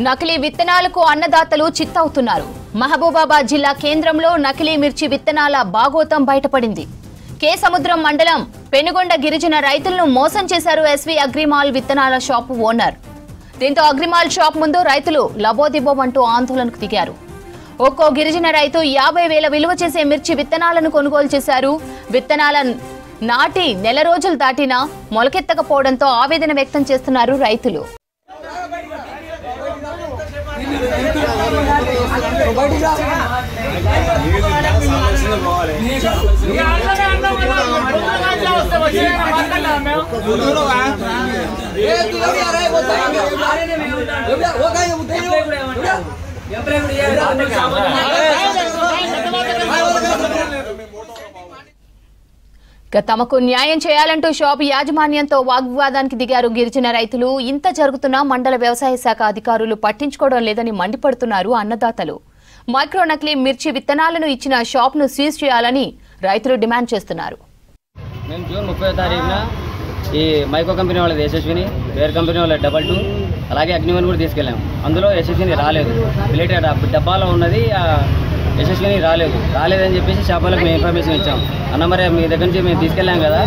నకిలీ విత్తనాలకు అన్నదాతలు చిత్తవుతున్నారు. మహబూబాబాద్ జిల్లా కేంద్రంలో నకిలీ మిర్చి విత్తనాల బాగోతం బయటపడింది. కే సముద్రం మండలం పెనుగొండ గిరిజన రైతులను మోసం చేశారు ఎస్వి అగ్రిమాల్ విత్తనాల షాపు ఓనర్. దీంతో అగ్రిమాల్ షాప్ ముందు రైతులు లబోదిబోమంటూ ఆందోళనకు దిగారు. ఒక్కో గిరిజన రైతు 50,000 విలువ చేసే మిర్చి విత్తనాలను కొనుగోలు చేశారు. విత్తనాల నాటి నెల రోజులు దాటినా మొలకెత్తకపోవడంతో ఆవేదన వ్యక్తం చేస్తున్నారు రైతులు. తమకు న్యాయం చేయాలంటూ షాపు యాజమాన్యంతో వాగ్వివాదానికి దిగారు గిరిజన రైతులు. ఇంత జరుగుతున్నా మండల వ్యవసాయ శాఖ అధికారులు పట్టించుకోవడం లేదని మండిపడుతున్నారు అన్నదాతలు. మైక్రో నకిలీ మిర్చి విత్తనాలను ఇచ్చిన షాప్ను సీజ్ చేయాలని రైతులు డిమాండ్ చేస్తున్నారు. మేము జూన్ 30వ తారీఖున ఈ మైక్రో కంపెనీ వాళ్ళది యశస్విని, వేరే కంపెనీ వాళ్ళ 22, అలాగే అగ్నివన్ కూడా తీసుకెళ్ళాము. అందులో యశస్విని రాలేదు, రిలేటెడ్ డబ్బాలో ఉన్నది యశస్విని రాలేదని చెప్పేసి షాపులకు మేము ఇన్ఫర్మేషన్ ఇచ్చాం. అన్న మరి మీ దగ్గర నుంచి మేము తీసుకెళ్ళాం కదా,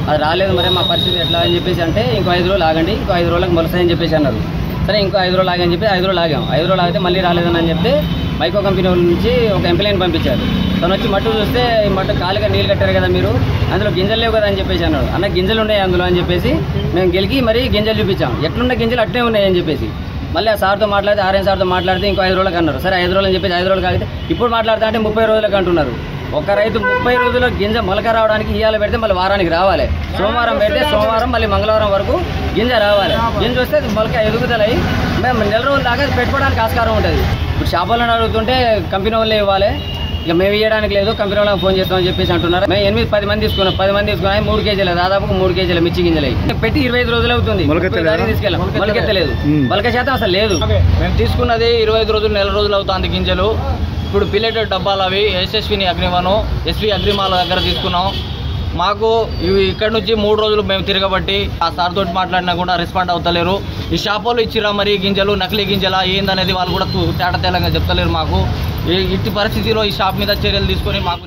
అది రాలేదు, మరి మా పరిస్థితి ఎట్లా అని చెప్పేసి అంటే ఇంకో 5 రోజులు ఆగండి, ఇంకో 5 రోజులకు మొలుస్తాయని చెప్పేసి అన్నారు. సరే ఇంకో 5 రోజులు ఆగని చెప్పి 5 రోజులు ఆగాం. 5 రోజులు ఆగితే మళ్ళీ రాలేదని చెప్పి మైక్రో కంపెనీ వాళ్ళ నుంచి ఒక ఎంప్లాయీని పంపించారు. తను వచ్చి మట్టు చూస్తే ఈ మట్టు కాలుగా నీళ్ళు కట్టారు కదా మీరు, అందులో గింజలు లేవు కదా అని చెప్పేసి అన్నాడు. అన్న గింజలు ఉన్నాయి అందులో అని చెప్పేసి మేము గెలికి మరి గింజలు చూపించాం. ఎట్లున్న గింజలు అట్లే ఉన్నాయి అని చెప్పేసి మళ్ళీ ఆ సార్తో మాట్లాడితే ఆర్ఎన్ సార్తో మాట్లాడితే ఇంకో 5 రోజులకు అన్నారు. సరే 5 రోజులు అని చెప్పేసి 5 రోజులు కాగితే ఇప్పుడు మాట్లాడితే అంటే 30 రోజులకు అంటున్నారు. ఒక రైతు 30 రోజుల్లో గింజ మొలక రావడానికి ఇవాళ పెడితే మళ్ళీ వారానికి రావాలి, సోమవారం పెడితే సోమవారం మళ్ళీ మంగళవారం వరకు గింజ రావాలి. గింజ వస్తే మొలక ఎదుగుదలై మేము నెల రోజుల దాకా పెట్టుకోవడానికి ఆస్కారం ఉంటుంది. ఇప్పుడు షాపులను అడుగుతుంటే కంపెనీ వాళ్ళే ఇవ్వాలి, ఇక మేము ఇవ్వడానికి లేదు, కంపెనీ వాళ్ళకి ఫోన్ చేస్తామని చెప్పేసి అంటున్నారు. మేము 8-10 మంది తీసుకున్నాం, 10 మంది తీసుకున్నాయి 3 కేజీలు, దాదాపు 3 కేజీల మిర్చి గింజలు పెట్టి 25 రోజులు అవుతుంది. తీసుకెళ్ళాం, మొలకెత్తలేదు, మొలక శాతం అసలు లేదు. మేము తీసుకున్నది 25 రోజులు, నెల రోజులు అవుతుంది గింజలు. ఇప్పుడు పిల్లెటెడ్ డబ్బాలు అవి యశస్విని అగ్నివను, ఎస్వి అగ్రిమాల దగ్గర తీసుకున్నాం. మాకు ఇవి ఇక్కడ నుంచి 3 రోజులు మేము తిరగబట్టి ఆ సార్ తోటి మాట్లాడినా కూడా రెస్పాండ్ అవుతలేరు. ఈ షాపులు ఇచ్చిరా మరి గింజలు నకిలీ గింజలా ఏందనేది వాళ్ళు కూడా తేట తెలంగా చెప్తలేరు మాకు. ఇట్టి పరిస్థితిలో ఈ షాప్ మీద చర్యలు తీసుకొని మాకు